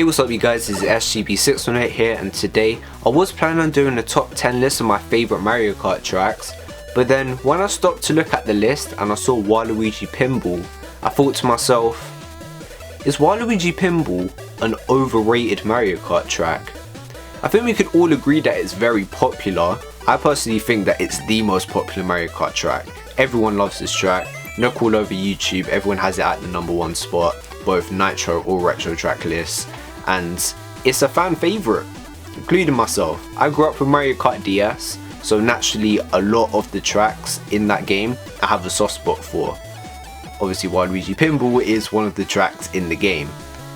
Hey, what's up you guys, this is SGP618 here, and today I was planning on doing a top 10 list of my favourite Mario Kart tracks, but then when I stopped to look at the list and I saw Waluigi Pinball, I thought to myself, is Waluigi Pinball an overrated Mario Kart track? I think we could all agree that it's very popular. I personally think that it's the most popular Mario Kart track. Everyone loves this track. Look all over YouTube, everyone has it at the #1 spot, both Nitro or Retro track lists, and it's a fan favourite, including myself. I grew up with Mario Kart DS, so naturally a lot of the tracks in that game I have a soft spot for. Obviously Waluigi Pinball is one of the tracks in the game.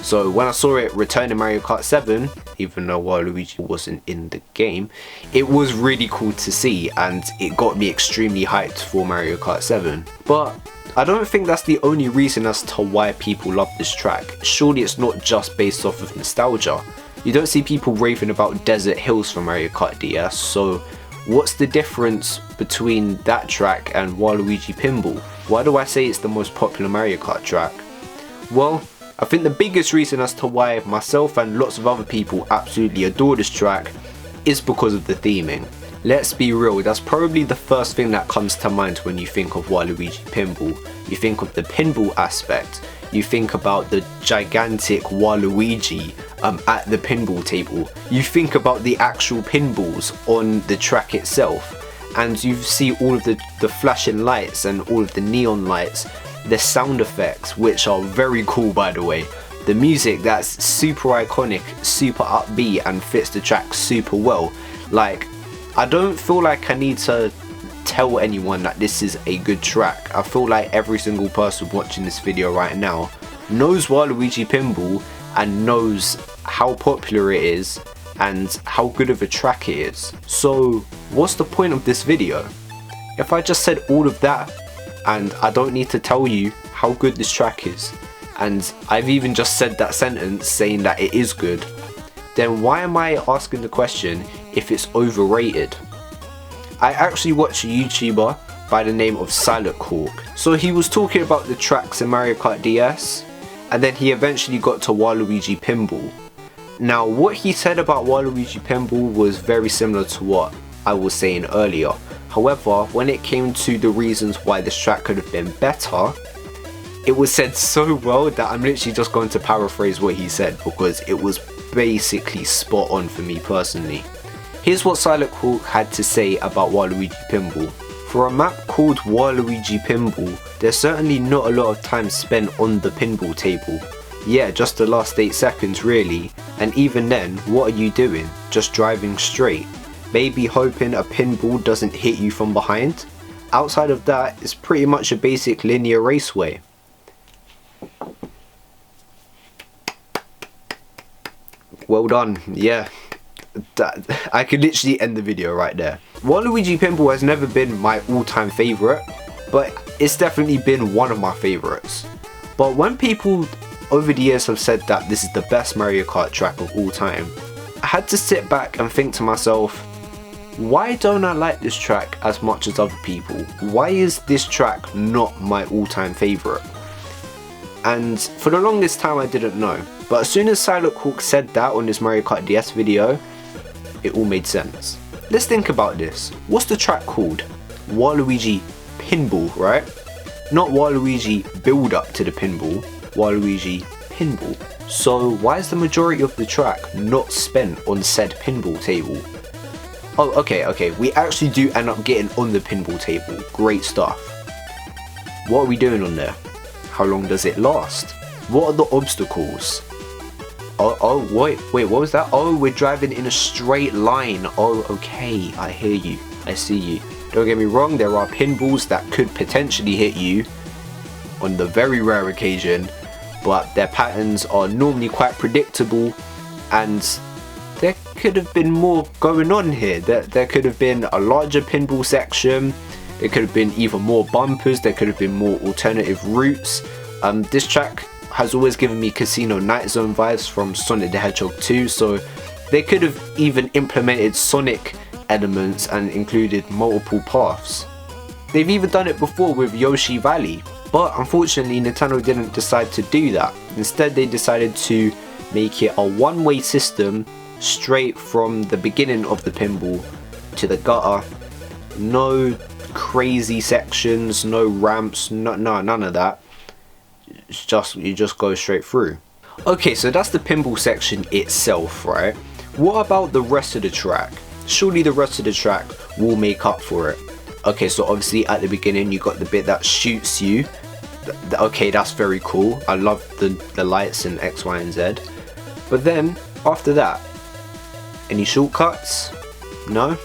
So when I saw it return in Mario Kart 7, even though Waluigi wasn't in the game, it was really cool to see and it got me extremely hyped for Mario Kart 7. But I don't think that's the only reason as to why people love this track. Surely it's not just based off of nostalgia. You don't see people raving about Desert Hills from Mario Kart DS, so what's the difference between that track and Waluigi Pinball? Why do I say it's the most popular Mario Kart track? Well, I think the biggest reason as to why myself and lots of other people absolutely adore this track is because of the theming. Let's be real, that's probably the first thing that comes to mind when you think of Waluigi Pinball. You think of the pinball aspect, you think about the gigantic Waluigi at the pinball table, you think about the actual pinballs on the track itself, and you see all of the flashing lights and all of the neon lights, the sound effects, which are very cool by the way, the music that's super iconic, super upbeat and fits the track super well. Like, I don't feel like I need to tell anyone that this is a good track. I feel like every single person watching this video right now knows Waluigi Pinball and knows how popular it is and how good of a track it is. So what's the point of this video? If I just said all of that and I don't need to tell you how good this track is, and I've even just said that sentence saying that it is good, then why am I asking the question if it's overrated? I actually watched a YouTuber by the name of Silent Hawk. So he was talking about the tracks in Mario Kart DS, and then he eventually got to Waluigi Pinball. Now what he said about Waluigi Pinball was very similar to what I was saying earlier. However, when it came to the reasons why this track could have been better, it was said so well that I'm literally just going to paraphrase what he said because it was basically spot on for me personally. Here's what Silent Hawk had to say about Waluigi Pinball. For a map called Waluigi Pinball, there's certainly not a lot of time spent on the pinball table. Yeah, just the last 8 seconds really, and even then, what are you doing? Just driving straight? Maybe hoping a pinball doesn't hit you from behind? Outside of that, it's pretty much a basic linear raceway. Well done, yeah. I could literally end the video right there. Waluigi Pinball has never been my all-time favourite, but it's definitely been one of my favourites. But when people over the years have said that this is the best Mario Kart track of all time, I had to sit back and think to myself, why don't I like this track as much as other people? Why is this track not my all-time favourite? And for the longest time I didn't know, but as soon as Silent Hawk said that on his Mario Kart DS video, it all made sense. Let's think about this. What's the track called? Waluigi Pinball, right? Not Waluigi build up to the pinball, Waluigi Pinball. So why is the majority of the track not spent on said pinball table? Oh, okay, we actually do end up getting on the pinball table. Great stuff. What are we doing on there? How long does it last? What are the obstacles? Oh, wait, what was that? Oh, we're driving in a straight line. Oh, okay, I hear you. I see you. Don't get me wrong, there are pinballs that could potentially hit you on the very rare occasion, but their patterns are normally quite predictable, and there could have been more going on here. There could have been a larger pinball section, there could have been even more bumpers, there could have been more alternative routes. This track has always given me Casino Night Zone vibes from Sonic the Hedgehog 2, so they could have even implemented Sonic elements and included multiple paths. They've even done it before with Yoshi Valley, but unfortunately Nintendo didn't decide to do that. Instead they decided to make it a one-way system straight from the beginning of the pinball to the gutter. No crazy sections, no ramps, none of that. It's just, you just go straight through. Okay, so that's the pinball section itself, right? What about the rest of the track? Surely the rest of the track will make up for it. Okay, so obviously at the beginning you got the bit that shoots you. Okay, that's very cool. I love the lights in X, Y, and Z. But then, after that, any shortcuts? No.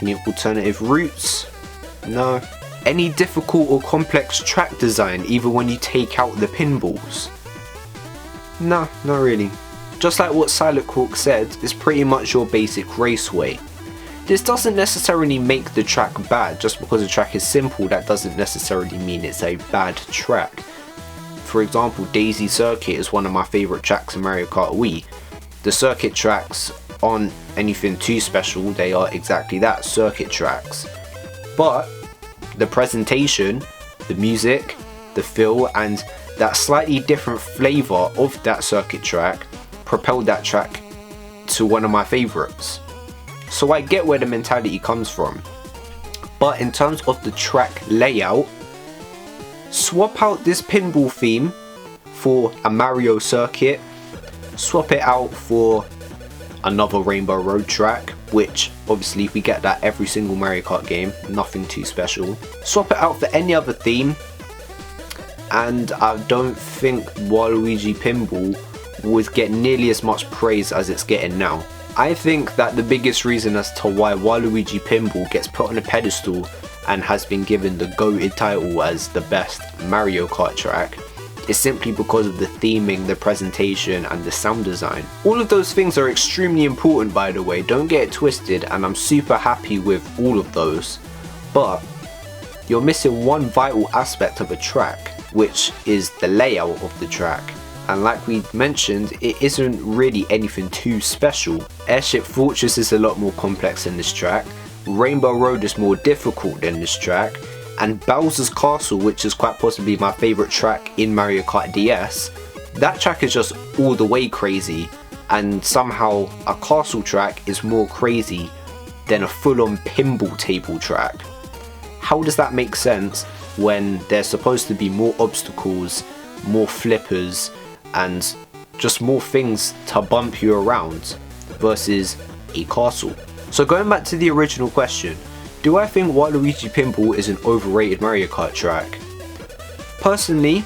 Any alternative routes? No. Any difficult or complex track design, even when you take out the pinballs? No, not really. Just like what Silent Cork said, it's pretty much your basic raceway. This doesn't necessarily make the track bad. Just because a track is simple, that doesn't necessarily mean it's a bad track. For example, Daisy Circuit is one of my favourite tracks in Mario Kart Wii. The circuit tracks aren't anything too special, they are exactly that, circuit tracks. But the presentation, the music, the feel, and that slightly different flavour of that circuit track propelled that track to one of my favourites. So I get where the mentality comes from. But in terms of the track layout, swap out this pinball theme for a Mario circuit, swap it out for another Rainbow Road track, which obviously we get that every single Mario Kart game, nothing too special. Swap it out for any other theme, and I don't think Waluigi Pinball would get nearly as much praise as it's getting now. I think that the biggest reason as to why Waluigi Pinball gets put on a pedestal and has been given the GOATed title as the best Mario Kart track is simply because of the theming, the presentation, and the sound design. All of those things are extremely important, by the way, don't get it twisted, and I'm super happy with all of those. But you're missing one vital aspect of a track, which is the layout of the track. And like we mentioned, it isn't really anything too special. Airship Fortress is a lot more complex than this track, Rainbow Road is more difficult than this track, and Bowser's Castle, which is quite possibly my favourite track in Mario Kart DS, that track is just all the way crazy, and somehow a castle track is more crazy than a full-on pinball table track. How does that make sense when there's supposed to be more obstacles, more flippers, and just more things to bump you around versus a castle? So going back to the original question, do I think Waluigi Pinball is an overrated Mario Kart track? Personally,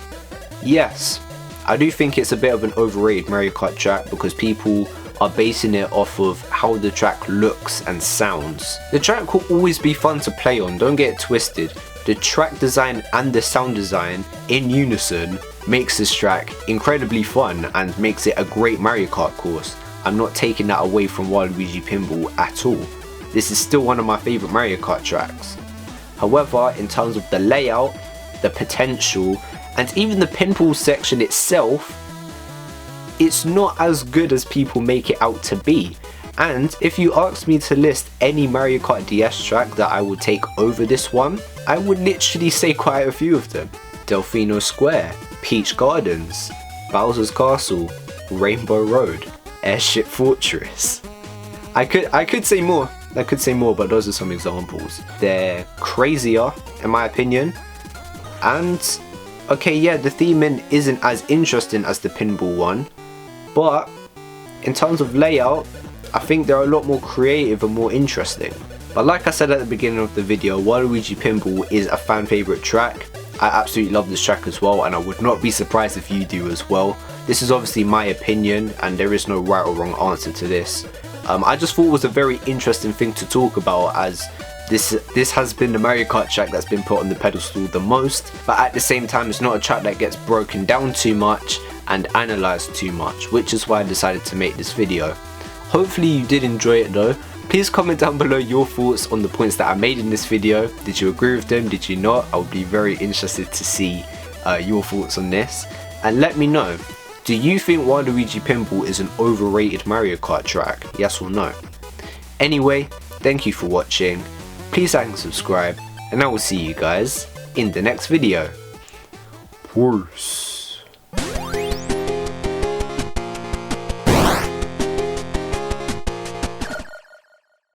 yes. I do think it's a bit of an overrated Mario Kart track because people are basing it off of how the track looks and sounds. The track will always be fun to play on, don't get it twisted. The track design and the sound design in unison makes this track incredibly fun and makes it a great Mario Kart course. I'm not taking that away from Waluigi Pinball at all. This is still one of my favourite Mario Kart tracks. However, in terms of the layout, the potential, and even the pinball section itself, it's not as good as people make it out to be. And if you asked me to list any Mario Kart DS track that I would take over this one, I would literally say quite a few of them. Delfino Square, Peach Gardens, Bowser's Castle, Rainbow Road, Airship Fortress. I could say more, but those are some examples. They're crazier in my opinion, and okay, yeah, the theming isn't as interesting as the pinball one, but in terms of layout, I think they're a lot more creative and more interesting. But like I said at the beginning of the video, Waluigi Pinball is a fan favourite track. I absolutely love this track as well, and I would not be surprised if you do as well. This is obviously my opinion, and there is no right or wrong answer to this. I just thought it was a very interesting thing to talk about, as this has been the Mario Kart track that's been put on the pedestal the most, but at the same time it's not a track that gets broken down too much and analysed too much, which is why I decided to make this video. Hopefully you did enjoy it though. Please comment down below your thoughts on the points that I made in this video. Did you agree with them? Did you not? I would be very interested to see your thoughts on this. And let me know, do you think Waluigi Pinball is an overrated Mario Kart track? Yes or no? Anyway, thank you for watching. Please like and subscribe, and I will see you guys in the next video. Peace.